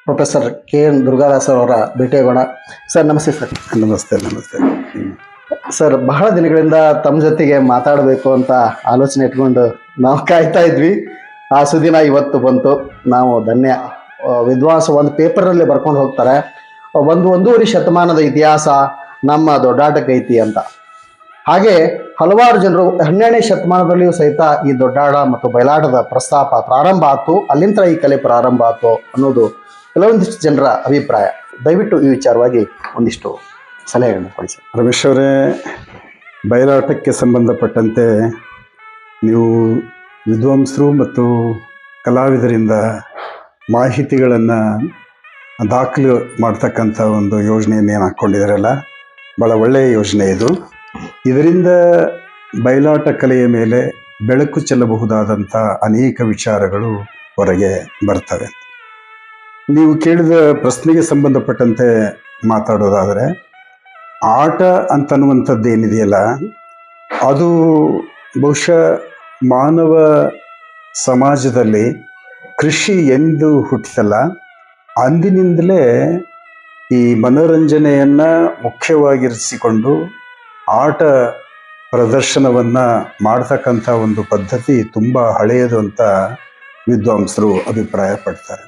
Professor KN. Durgadas ಅವರ ಭೇಟಿಯಾಗೋಣ. Sir ನಮಸ್ತೆ. ಸರ್ ನಮಸ್ತೆ. ನಮಸ್ತೆ ಸರ್, ಬಹಳ ದಿನಗಳಿಂದ ತಮ್ಮ ಜೊತೆಗೆ ಮಾತಾಡಬೇಕು ಅಂತ ಆಲೋಚನೆ ಇಟ್ಕೊಂಡು ನಾವು ಕಾಯ್ತಾ ಇದ್ವಿ. ಆ ಸುದಿನ ಇವತ್ತು ಬಂತು. ನಾವು ಧನ್ಯ. ವಿದ್ವಾಂಸ ಒಂದು ಪೇಪರಲ್ಲಿ ಬರ್ಕೊಂಡು ಹೋಗ್ತಾರೆ, ಒಂದೂವರೆ ಶತಮಾನದ ಇತಿಹಾಸ ನಮ್ಮ ದೊಡ್ಡಾಟಕ್ಕೈತಿ ಅಂತ. ಹಾಗೆ ಹಲವಾರು ಜನರು 12ನೇ ಶತಮಾನದಲ್ಲಿಯೂ ಸಹಿತ ಈ ದೊಡ್ಡಾಟ ಮತ್ತು ಬಯಲಾಟದ ಪ್ರಸ್ತಾಪ ಪ್ರಾರಂಭ ಆಯ್ತು, ಅಲ್ಲಿಂದ ಈ ಕಲೆ ಪ್ರಾರಂಭ ಆಯ್ತು ಅನ್ನೋದು ಕೆಲವೊಂದಿಷ್ಟು ಜನರ ಅಭಿಪ್ರಾಯ. ದಯವಿಟ್ಟು ಈ ವಿಚಾರವಾಗಿ ಒಂದಿಷ್ಟು ಸಲಹೆಗಳನ್ನು ಕೊಡಿ ಸರ್. ರಮೇಶ್ ಅವರೇ, ಬಯಲಾಟಕ್ಕೆ ಸಂಬಂಧಪಟ್ಟಂತೆ ನೀವು ವಿದ್ವಾಂಸರು ಮತ್ತು ಕಲಾವಿದರಿಂದ ಮಾಹಿತಿಗಳನ್ನು ದಾಖಲು ಮಾಡ್ತಕ್ಕಂಥ ಒಂದು ಯೋಜನೆಯನ್ನು ಏನು ಹಾಕ್ಕೊಂಡಿದ್ದಾರಲ್ಲ, ಭಾಳ ಒಳ್ಳೆಯ ಯೋಜನೆ ಇದು. ಇದರಿಂದ ಬಯಲಾಟ ಕಲೆಯ ಮೇಲೆ ಬೆಳಕು ಚೆಲ್ಲಬಹುದಾದಂಥ ಅನೇಕ ವಿಚಾರಗಳು ಹೊರಗೆ ಬರ್ತವೆ. ನೀವು ಕೇಳಿದ ಪ್ರಶ್ನೆಗೆ ಸಂಬಂಧಪಟ್ಟಂತೆ ಮಾತಾಡೋದಾದರೆ, ಆಟ ಅಂತನ್ನುವಂಥದ್ದು ಏನಿದೆಯಲ್ಲ, ಅದು ಬಹುಶಃ ಮಾನವ ಸಮಾಜದಲ್ಲಿ ಕೃಷಿ ಎಂದು ಹುಟ್ಟಿತಲ್ಲ, ಅಂದಿನಿಂದಲೇ ಈ ಮನೋರಂಜನೆಯನ್ನು ಮುಖ್ಯವಾಗಿರಿಸಿಕೊಂಡು ಆಟ ಪ್ರದರ್ಶನವನ್ನು ಮಾಡ್ತಕ್ಕಂಥ ಒಂದು ಪದ್ಧತಿ ತುಂಬ ಹಳೆಯದು ಅಂತ ವಿದ್ವಾಂಸರು ಅಭಿಪ್ರಾಯ ಪಡ್ತಾರೆ.